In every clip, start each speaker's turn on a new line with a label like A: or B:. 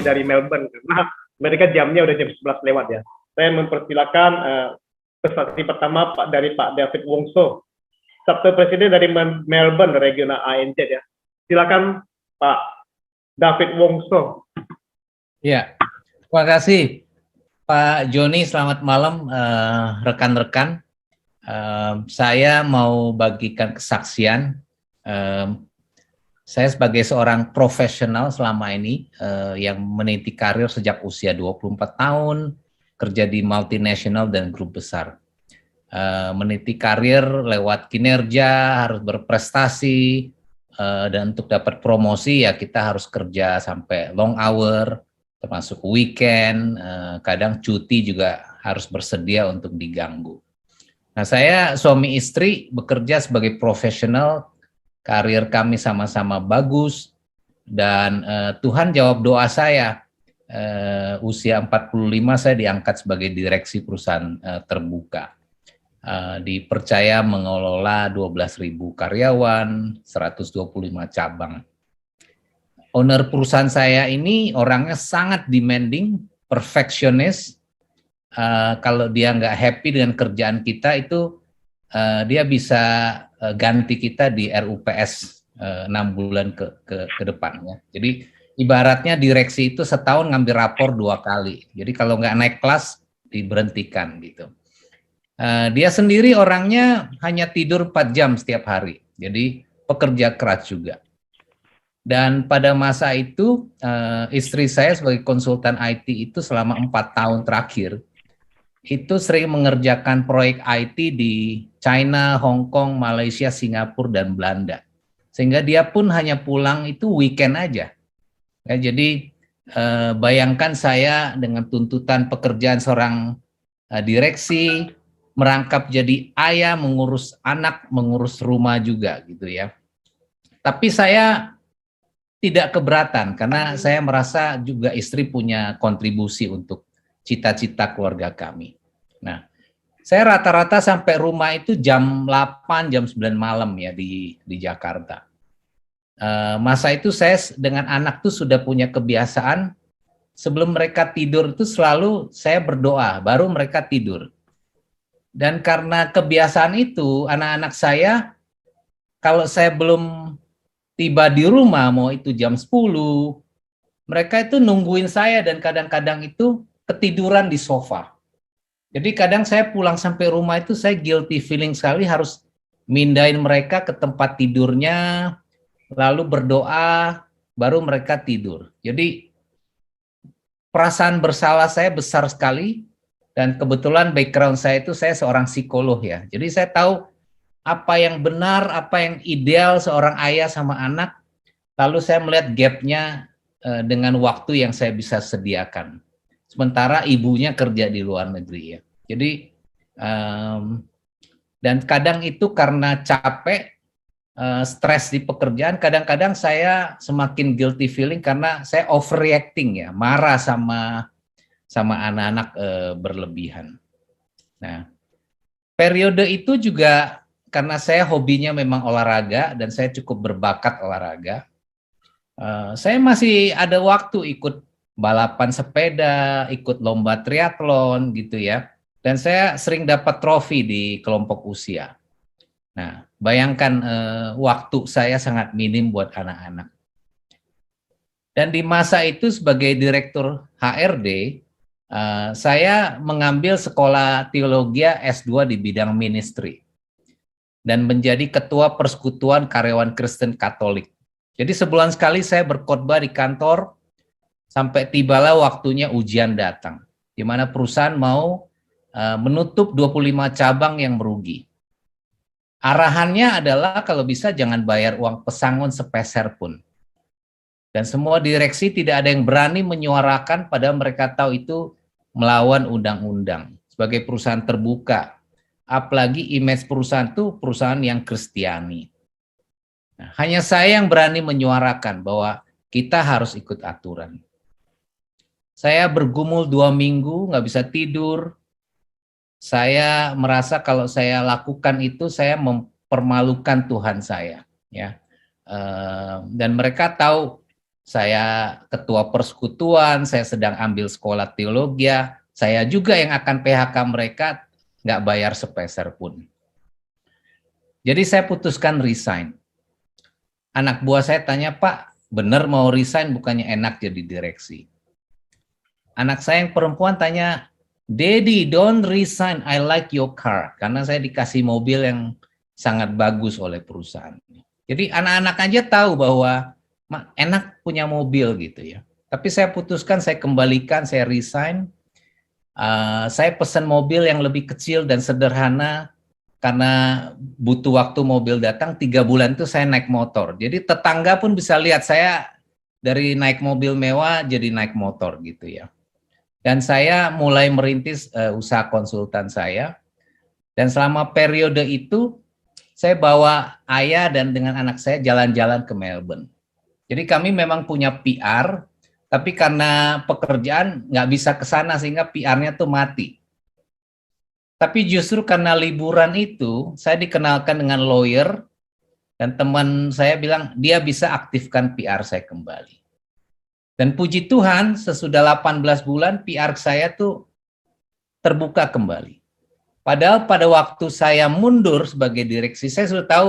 A: masih dari Melbourne karena mereka jamnya udah jam 11 lewat ya. Saya mempersilakan peserta pertama dari Pak David Wongso, Sabtu Presiden dari Melbourne Regional ANZ ya. Silakan Pak David Wongso.
B: Ya, terima kasih Pak Joni. Selamat malam rekan-rekan. Saya mau bagikan kesaksian. Saya sebagai seorang profesional selama ini yang meniti karir sejak usia 24 tahun, kerja di multinasional dan grup besar. Meniti karir lewat kinerja, harus berprestasi, dan untuk dapat promosi ya kita harus kerja sampai long hour, termasuk weekend, kadang cuti juga harus bersedia untuk diganggu. Nah, saya suami istri bekerja sebagai profesional, karir kami sama-sama bagus, dan Tuhan jawab doa saya. Usia 45 saya diangkat sebagai direksi perusahaan terbuka. Dipercaya mengelola 12.000 karyawan, 125 cabang. Owner perusahaan saya ini orangnya sangat demanding, perfeksionis. Kalau dia nggak happy dengan kerjaan kita itu dia bisa ganti kita di RUPS 6 bulan ke depannya. Jadi ibaratnya direksi itu setahun ngambil rapor 2 kali. Jadi kalau nggak naik kelas diberhentikan gitu. Dia sendiri orangnya hanya tidur 4 jam setiap hari. Jadi pekerja keras juga. Dan pada masa itu istri saya sebagai konsultan IT itu selama 4 tahun terakhir itu sering mengerjakan proyek IT di China, Hong Kong, Malaysia, Singapura, dan Belanda. Sehingga dia pun hanya pulang itu weekend aja. Ya, jadi bayangkan saya dengan tuntutan pekerjaan seorang direksi, merangkap jadi ayah, mengurus anak, mengurus rumah juga gitu ya. Tapi saya tidak keberatan karena saya merasa juga istri punya kontribusi untuk cita-cita keluarga kami. Nah, saya rata-rata sampai rumah itu jam 8, jam 9 malam ya di Jakarta. Masa itu saya dengan anak tuh sudah punya kebiasaan sebelum mereka tidur itu selalu saya berdoa, baru mereka tidur. Dan karena kebiasaan itu, anak-anak saya kalau saya belum tiba di rumah, mau itu jam 10, mereka itu nungguin saya dan kadang-kadang itu ketiduran di sofa. Jadi kadang saya pulang sampai rumah itu saya guilty feeling sekali harus mindahin mereka ke tempat tidurnya, lalu berdoa, baru mereka tidur. Jadi perasaan bersalah saya besar sekali dan kebetulan background saya itu saya seorang psikolog ya. Jadi saya tahu apa yang benar, apa yang ideal seorang ayah sama anak, lalu saya melihat gapnya dengan waktu yang saya bisa sediakan. Sementara ibunya kerja di luar negeri ya. Jadi dan kadang itu karena capek, stres di pekerjaan, kadang-kadang saya semakin guilty feeling karena saya overreacting ya, marah sama anak-anak berlebihan. Nah, periode itu juga karena saya hobinya memang olahraga dan saya cukup berbakat olahraga, saya masih ada waktu ikut balapan sepeda, ikut lomba triathlon gitu ya. Dan saya sering dapat trofi di kelompok usia. Nah, bayangkan waktu saya sangat minim buat anak-anak. Dan di masa itu sebagai direktur HRD, saya mengambil sekolah teologi S2 di bidang ministry dan menjadi ketua persekutuan karyawan Kristen Katolik. Jadi sebulan sekali saya berkhotbah di kantor sampai tibalah waktunya ujian datang, di mana perusahaan mau menutup 25 cabang yang merugi. Arahannya adalah kalau bisa jangan bayar uang pesangon sepeser pun. Dan semua direksi tidak ada yang berani menyuarakan padahal mereka tahu itu melawan undang-undang. Sebagai perusahaan terbuka, apalagi image perusahaan itu perusahaan yang Kristiani. Nah, hanya saya yang berani menyuarakan bahwa kita harus ikut aturan. Saya bergumul 2 minggu, nggak bisa tidur. Saya merasa kalau saya lakukan itu, saya mempermalukan Tuhan saya. Ya. Dan mereka tahu saya ketua persekutuan, saya sedang ambil sekolah teologi, saya juga yang akan PHK mereka, nggak bayar sepeser pun. Jadi saya putuskan resign. Anak buah saya tanya, Pak, benar mau resign bukannya enak jadi direksi? Anak saya yang perempuan tanya, Daddy, don't resign, I like your car. Karena saya dikasih mobil yang sangat bagus oleh perusahaan. Jadi anak-anak aja tahu bahwa enak punya mobil gitu ya. Tapi saya putuskan, saya kembalikan, saya resign. Saya pesan mobil yang lebih kecil dan sederhana karena butuh waktu mobil datang 3 bulan itu saya naik motor. Jadi tetangga pun bisa lihat saya dari naik mobil mewah jadi naik motor gitu ya. Dan saya mulai merintis usaha konsultan saya. Dan selama periode itu saya bawa ayah dan dengan anak saya jalan-jalan ke Melbourne. Jadi kami memang punya PR, tapi karena pekerjaan nggak bisa ke sana sehingga PR-nya tuh mati. Tapi justru karena liburan itu, saya dikenalkan dengan lawyer, dan teman saya bilang, dia bisa aktifkan PR saya kembali. Dan puji Tuhan, sesudah 18 bulan, PR saya tuh terbuka kembali. Padahal pada waktu saya mundur sebagai direksi, saya sudah tahu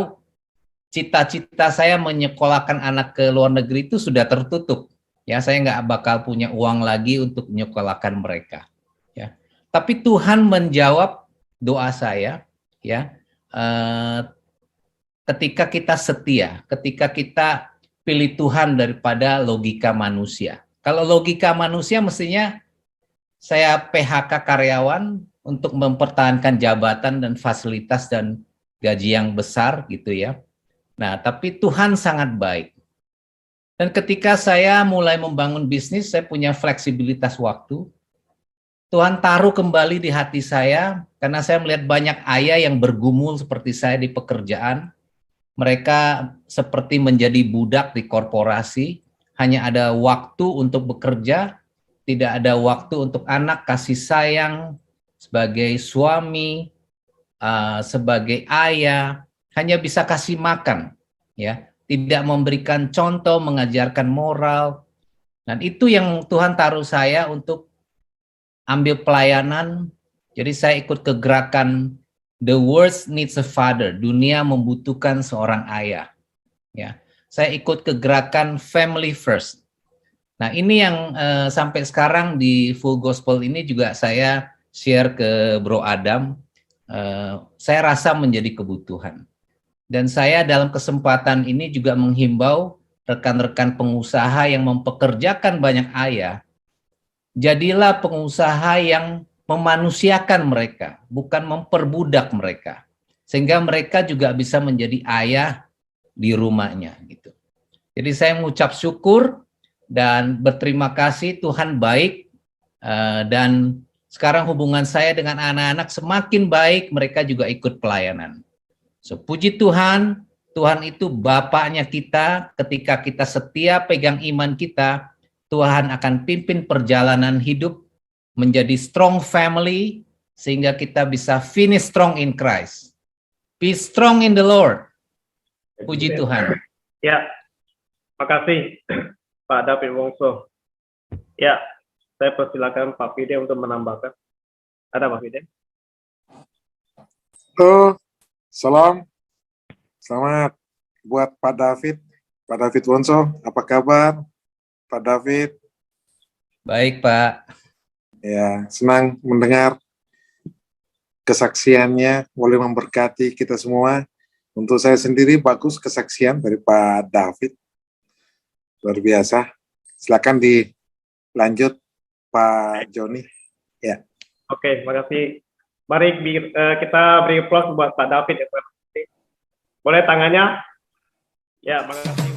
B: cita-cita saya menyekolahkan anak ke luar negeri itu sudah tertutup. Ya, saya nggak bakal punya uang lagi untuk menyekolahkan mereka. Ya, tapi Tuhan menjawab doa saya. Ya, ketika kita setia, ketika kita pilih Tuhan daripada logika manusia. Kalau logika manusia mestinya saya PHK karyawan untuk mempertahankan jabatan dan fasilitas dan gaji yang besar gitu ya. Nah, tapi Tuhan sangat baik. Dan ketika saya mulai membangun bisnis, saya punya fleksibilitas waktu. Tuhan taruh kembali di hati saya karena saya melihat banyak ayah yang bergumul seperti saya di pekerjaan. Mereka seperti menjadi budak di korporasi, hanya ada waktu untuk bekerja, tidak ada waktu untuk anak, kasih sayang, sebagai suami, sebagai ayah, hanya bisa kasih makan, ya, tidak memberikan contoh, mengajarkan moral. Dan itu yang Tuhan taruh saya untuk ambil pelayanan. Jadi saya ikut ke gerakan The World Needs a Father, dunia membutuhkan seorang ayah. Ya, saya ikut ke gerakan Family First. Nah, ini yang sampai sekarang di Full Gospel ini juga saya share ke Bro Adam. Saya rasa menjadi kebutuhan. Dan saya dalam kesempatan ini juga menghimbau rekan-rekan pengusaha yang mempekerjakan banyak ayah, jadilah pengusaha yang memanusiakan mereka, bukan memperbudak mereka. Sehingga mereka juga bisa menjadi ayah di rumahnya gitu. Jadi saya mengucap syukur dan berterima kasih, Tuhan baik, dan sekarang hubungan saya dengan anak-anak semakin baik, mereka juga ikut pelayanan. So, puji Tuhan, Tuhan itu Bapaknya kita, ketika kita setia pegang iman kita, Tuhan akan pimpin perjalanan hidup menjadi strong family, sehingga kita bisa finish strong in Christ. Be strong in the Lord. Puji Tuhan.
A: Ya, makasih Pak David Wongso. Ya, saya persilakan Pak Fide untuk menambahkan. Ada Pak Fide?
C: Halo, salam. Selamat buat Pak David Wongso. Apa kabar, Pak David?
B: Baik, Pak.
C: Ya, senang mendengar kesaksiannya, boleh memberkati kita semua. Untuk saya sendiri bagus kesaksian dari Pak David. Luar biasa. Silakan dilanjut Pak Joni. Ya.
A: Oke, makasih. Mari kita beri applause buat Pak David. Boleh tangannya? Ya, makasih.